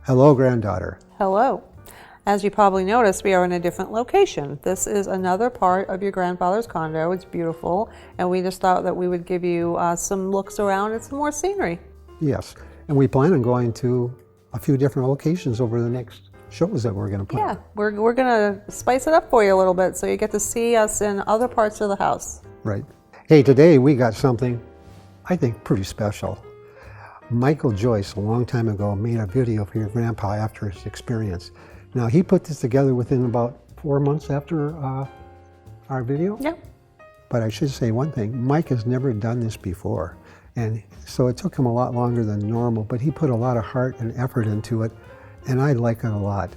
Hello, granddaughter. Hello. As you probably noticed, we are in a different location. This is another part of your grandfather's condo. It's beautiful, and we just thought that we would give you some looks around and some more scenery. Yes, and we plan on going to a few different locations over the next shows that we're going to put. Yeah, we're going to spice it up for you a little bit so you get to see us in other parts of the house. Right. Hey, today we got something I think pretty special. Michael Joyce, a long time ago, made a video for your grandpa after his experience. Now, he put this together within about 4 months after our video. Yep. But I should say one thing, Mike has never done this before. And so it took him a lot longer than normal, but he put a lot of heart and effort into it, and I like it a lot.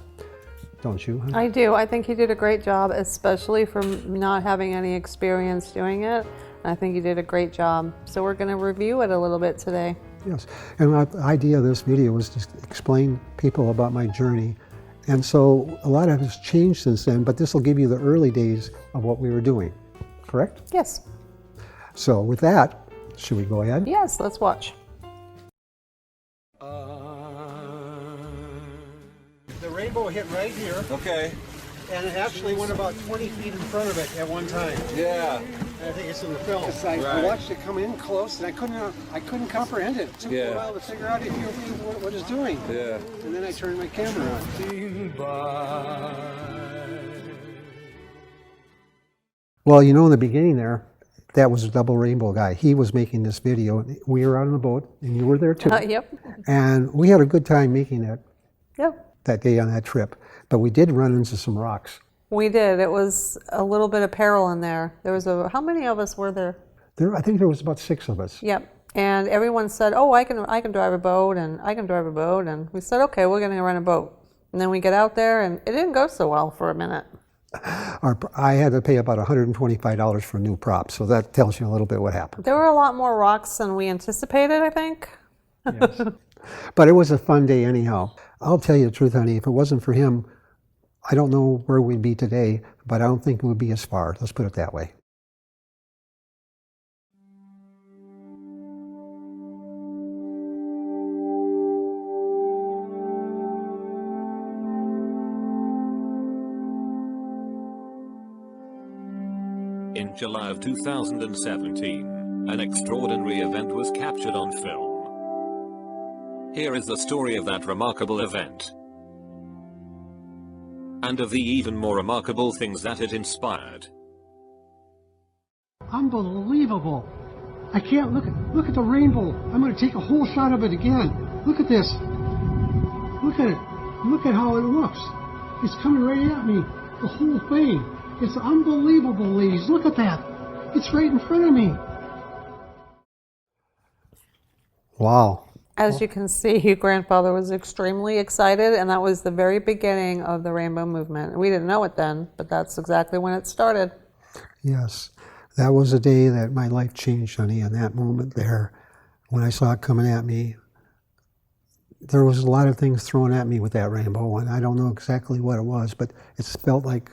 Don't you? Huh? I do. I think he did a great job, especially for not having any experience doing it. I think he did a great job. So we're going to review it a little bit today. Yes, and the idea of this video was to explain people about my journey. And so a lot of it has changed since then, but this will give you the early days of what we were doing, correct? Yes. So with that, should we go ahead? Yes, let's watch. The rainbow hit right here. Okay. And it actually went about 20 feet in front of it at one time. Yeah. I think it's in the film. I watched it come in close, and I couldn't comprehend it. It took me a while to figure out what it's doing. Yeah. And then I turned my camera on. Well, you know, in the beginning there, that was a double rainbow guy. He was making this video. We were out on the boat, and you were there too. Yep. And we had a good time making that. Yep. That day on that trip, but we did run into some rocks. We did. It was a little bit of peril in there. There was how many of us were there? I think there was about 6 of us. Yep. And everyone said, "Oh, I can drive a boat, and I can drive a boat." And we said, "Okay, we're going to rent a boat." And then we get out there, and it didn't go so well for a minute. I had to pay about $125 for new props, so that tells you a little bit what happened. There were a lot more rocks than we anticipated, I think. Yes. But it was a fun day anyhow. I'll tell you the truth, honey, if it wasn't for him, I don't know where we'd be today, but I don't think it would be as far. Let's put it that way. In July of 2017, an extraordinary event was captured on film. Here is the story of that remarkable event, and of the even more remarkable things that it inspired. Unbelievable. I can't look at the rainbow. I'm going to take a whole shot of it again. Look at this. Look at it. Look at how it looks. It's coming right at me. The whole thing. It's unbelievable, ladies. Look at that. It's right in front of me. Wow. As you can see, your grandfather was extremely excited, and that was the very beginning of the rainbow movement. We didn't know it then, but that's exactly when it started. Yes, that was a day that my life changed, honey, in that moment there. When I saw it coming at me, there was a lot of things thrown at me with that rainbow, and I don't know exactly what it was, but it felt like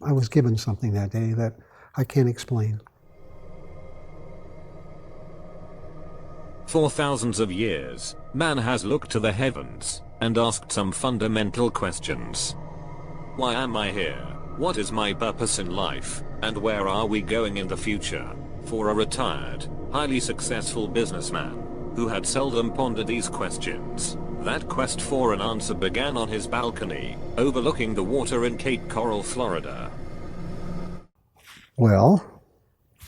I was given something that day that I can't explain. For thousands of years, man has looked to the heavens and asked some fundamental questions. Why am I here? What is my purpose in life? And where are we going in the future? For a retired, highly successful businessman who had seldom pondered these questions, that quest for an answer began on his balcony, overlooking the water in Cape Coral, Florida. Well,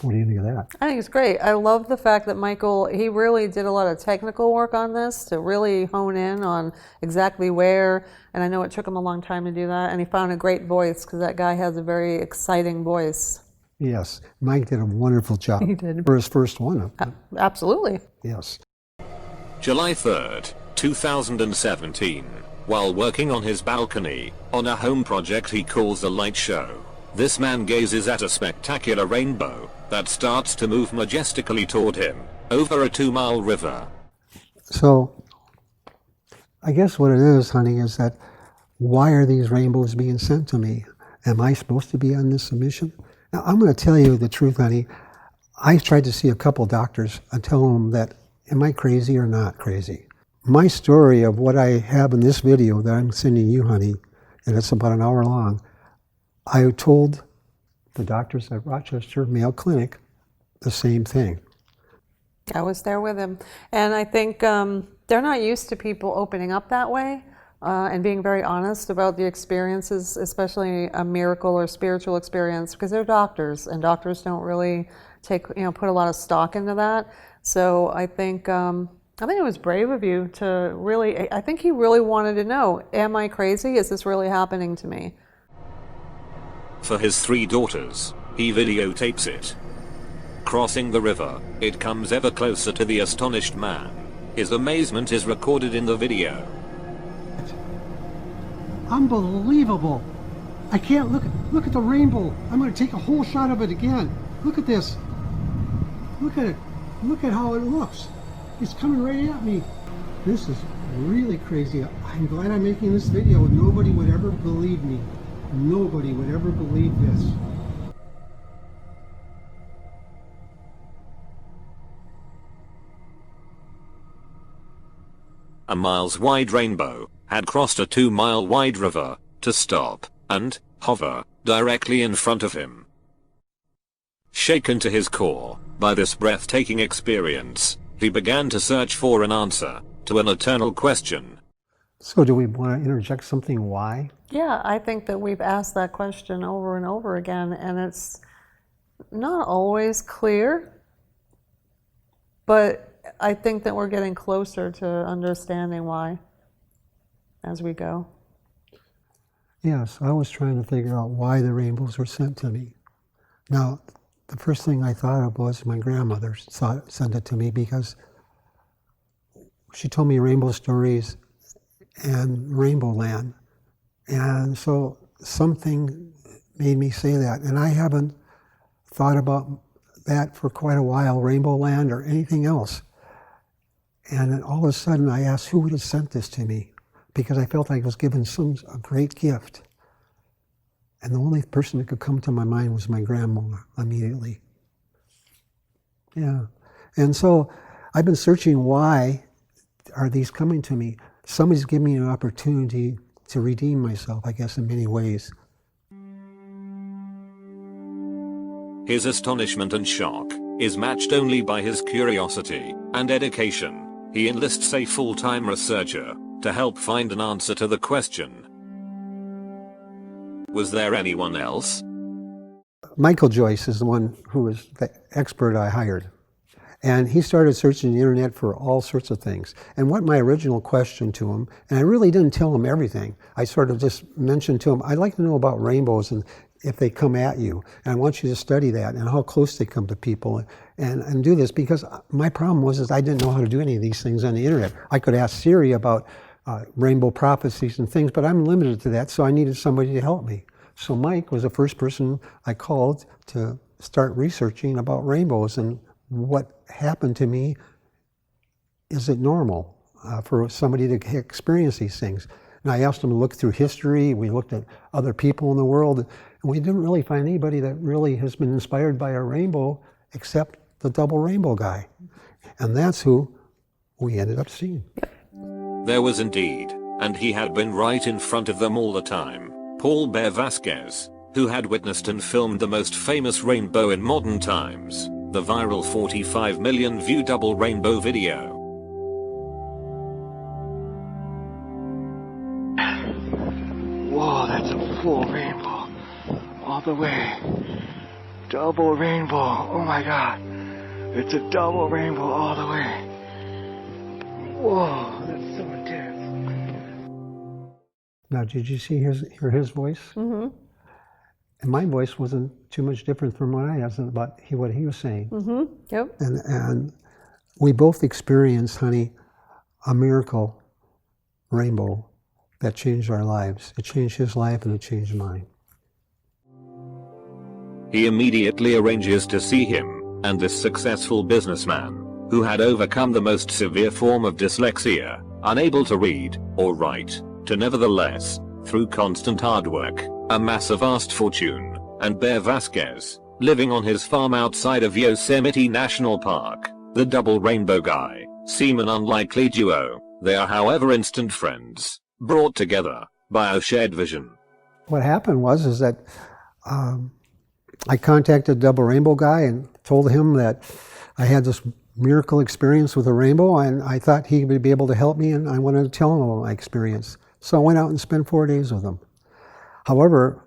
what do you think of that? I think it's great. I love the fact that Michael, he really did a lot of technical work on this to really hone in on exactly where, and I know it took him a long time to do that, and he found a great voice because that guy has a very exciting voice. Yes, Mike did a wonderful job. He did. For his first one. Absolutely. Yes. July 3rd, 2017, while working on his balcony, on a home project he calls a light show, this man gazes at a spectacular rainbow that starts to move majestically toward him, over a 2-mile river. So, I guess what it is, honey, is that why are these rainbows being sent to me? Am I supposed to be on this mission? Now, I'm going to tell you the truth, honey. I tried to see a couple doctors and tell them that, am I crazy or not crazy? My story of what I have in this video that I'm sending you, honey, and it's about an hour long, I told the doctors at Rochester Mayo Clinic the same thing. I was there with him. And I think they're not used to people opening up that way and being very honest about the experiences, especially a miracle or spiritual experience, because they're doctors, and doctors don't really put a lot of stock into that. So I think it was brave of you to really, I think he really wanted to know, am I crazy? Is this really happening to me? For his 3 daughters, he videotapes it. Crossing the river, it comes ever closer to the astonished man. His amazement is recorded in the video. Unbelievable. I can't look at the rainbow. I'm going to take a whole shot of it again. Look at this. Look at it. Look at how it looks. It's coming right at me. This is really crazy. I'm glad I'm making this video. Nobody would ever believe me. Nobody would ever believe this. A miles-wide rainbow had crossed a 2-mile-wide river to stop and hover directly in front of him. Shaken to his core by this breathtaking experience, he began to search for an answer to an eternal question. So do we want to interject something? Why? Yeah, I think that we've asked that question over and over again, and it's not always clear, but I think that we're getting closer to understanding why as we go. Yes, I was trying to figure out why the rainbows were sent to me. Now, the first thing I thought of was my grandmother sent it to me because she told me rainbow stories and Rainbow Land. And so something made me say that. And I haven't thought about that for quite a while, Rainbow Land or anything else. And then all of a sudden I asked who would have sent this to me, because I felt like I was given a great gift. And the only person that could come to my mind was my grandma immediately. Yeah. And so I've been searching, why are these coming to me? Somebody's giving me an opportunity to redeem myself, I guess, in many ways. His astonishment and shock is matched only by his curiosity and dedication. He enlists a full-time researcher to help find an answer to the question. Was there anyone else? Michael Joyce is the one who was the expert I hired. And he started searching the internet for all sorts of things. And what my original question to him, and I really didn't tell him everything, I sort of just mentioned to him, I'd like to know about rainbows and if they come at you. And I want you to study that and how close they come to people and do this, because my problem was I didn't know how to do any of these things on the internet. I could ask Siri about rainbow prophecies and things, but I'm limited to that, so I needed somebody to help me. So Mike was the first person I called to start researching about rainbows and what happened to me. Is it normal for somebody to experience these things? And I asked him to look through history. We looked at other people in the world, and we didn't really find anybody that really has been inspired by a rainbow except the double rainbow guy. And that's who we ended up seeing. There was indeed, and he had been right in front of them all the time, Paul Bear Vasquez, who had witnessed and filmed the most famous rainbow in modern times, the viral 45 million view double rainbow video. Whoa, that's a full rainbow. All the way. Double rainbow. Oh my god. It's a double rainbow all the way. Whoa, that's so intense. Now, did you hear his voice? Mm-hmm. And my voice wasn't too much different from what I asked about what he was saying. Mm-hmm. Yep. And we both experienced, honey, a miracle rainbow that changed our lives. It changed his life and it changed mine. He immediately arranges to see him and this successful businessman, who had overcome the most severe form of dyslexia, unable to read or write, to nevertheless, through constant hard work, amass a vast fortune, and Bear Vasquez, living on his farm outside of Yosemite National Park. The double rainbow guy seem an unlikely duo, They are, however, instant friends, brought together by a shared vision. What happened was that I contacted Double Rainbow guy and told him that I had this miracle experience with a rainbow, and I thought he would be able to help me, and I wanted to tell him about my experience. So I went out and spent 4 days with him. However,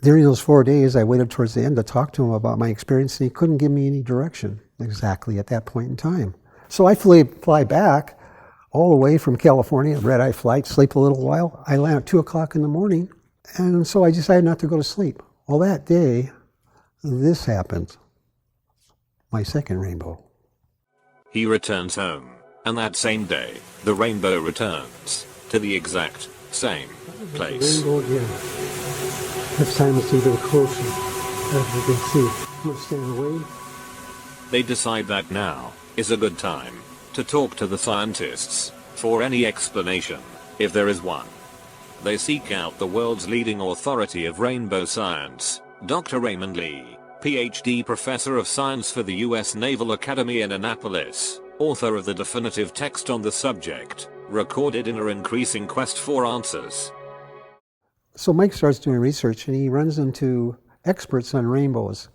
during those 4 days, I waited towards the end to talk to him about my experience, and he couldn't give me any direction exactly at that point in time. So I fly back all the way from California, red-eye flight, sleep a little while. I land at 2 o'clock in the morning, and so I decided not to go to sleep. Well, that day, this happened. My second rainbow. He returns home, and that same day, the rainbow returns to the exact same place. Rainbow again. This time it's even closer, as you can see. I'm going to stand away. They decide that now is a good time to talk to the scientists for any explanation, if there is one. They seek out the world's leading authority of rainbow science, Dr. Raymond Lee, PhD Professor of Science for the U.S. Naval Academy in Annapolis, author of the definitive text on the subject, recorded in her increasing quest for answers. So Mike starts doing research, and he runs into experts on rainbows.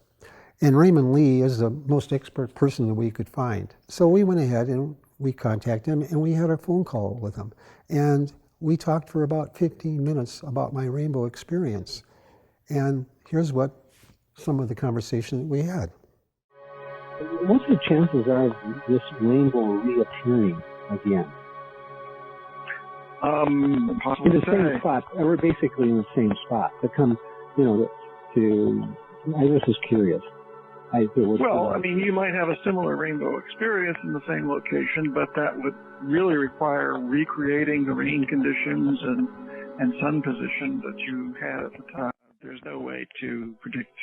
And Raymond Lee is the most expert person that we could find. So we went ahead and we contacted him, and we had a phone call with him. And we talked for about 15 minutes about my rainbow experience. And here's what some of the conversation that we had. What's the chances are of this rainbow reappearing again? Possible In the to same say. spot. We're basically in the same spot. To come, I just was curious. Well, I mean, you might have a similar rainbow experience in the same location, but that would really require recreating the rain conditions and sun position that you had at the time. There's no way to predict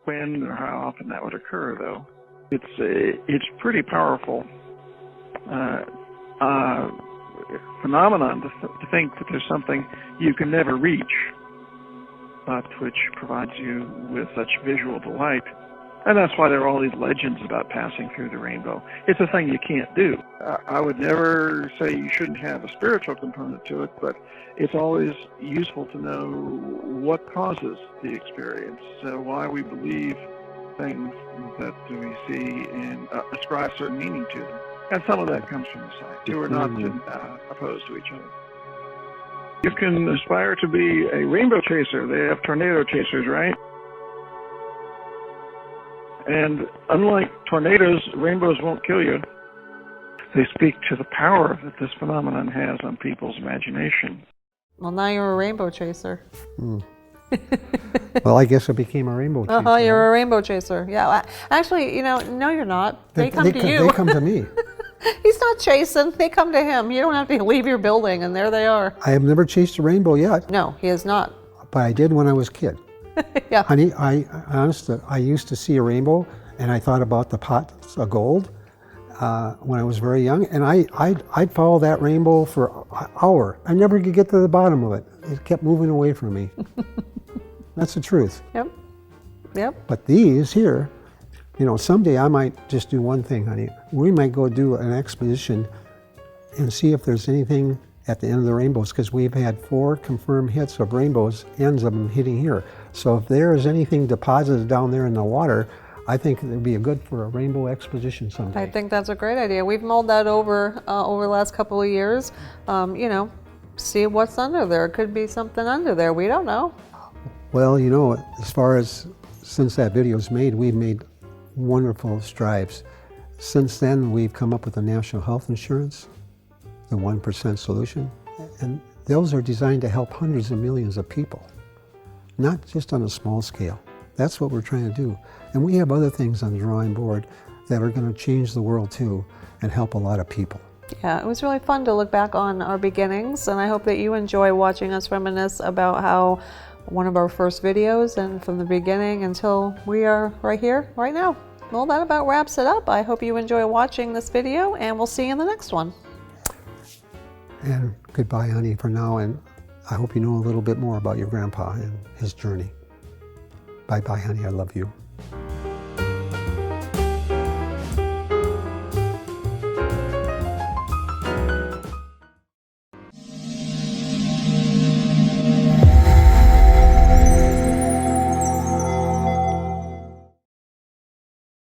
when or how often that would occur, though. It's pretty powerful phenomenon to think that there's something you can never reach, but which provides you with such visual delight. And that's why there are all these legends about passing through the rainbow. It's a thing you can't do. I would never say you shouldn't have a spiritual component to it, but it's always useful to know what causes the experience, why we believe things that we see and ascribe certain meaning to them. And some of that comes from the science. Two are not opposed to each other. You can aspire to be a rainbow chaser. They have tornado chasers, right? And unlike tornadoes, rainbows won't kill you. They speak to the power that this phenomenon has on people's imagination. Well, now you're a rainbow chaser. Well, I guess I became a rainbow chaser. You're a rainbow chaser. Yeah. Actually, no, you're not. They come to you. They come to me. He's not chasing. They come to him. You don't have to leave your building, and there they are. I have never chased a rainbow yet, No, he is not. but I did when I was a kid. Yeah. Honey, I used to see a rainbow, and I thought about the pots of gold when I was very young, and I'd follow that rainbow for an hour. I never could get to the bottom of it. It kept moving away from me. That's the truth. Yep. But these here, someday I might just do one thing, honey. We might go do an expedition and see if there's anything at the end of the rainbows, because we've had 4 confirmed hits of rainbows, ends of them hitting here. So if there is anything deposited down there in the water, I think it would be good for a rainbow expedition someday. I think that's a great idea. We've mulled that over the last couple of years. See what's under there. It could be something under there. We don't know. Well, as far as since that video's made, we've made wonderful strides. Since then, we've come up with a national health insurance, the 1% solution, and those are designed to help hundreds of millions of people, not just on a small scale. That's what we're trying to do. And we have other things on the drawing board that are going to change the world too and help a lot of people. Yeah, it was really fun to look back on our beginnings, and I hope that you enjoy watching us reminisce about how one of our first videos and from the beginning until we are right here, right now. Well, that about wraps it up. I hope you enjoy watching this video, and we'll see you in the next one. And goodbye, honey, for now, and I hope you know a little bit more about your grandpa and his journey. Bye-bye, honey, I love you.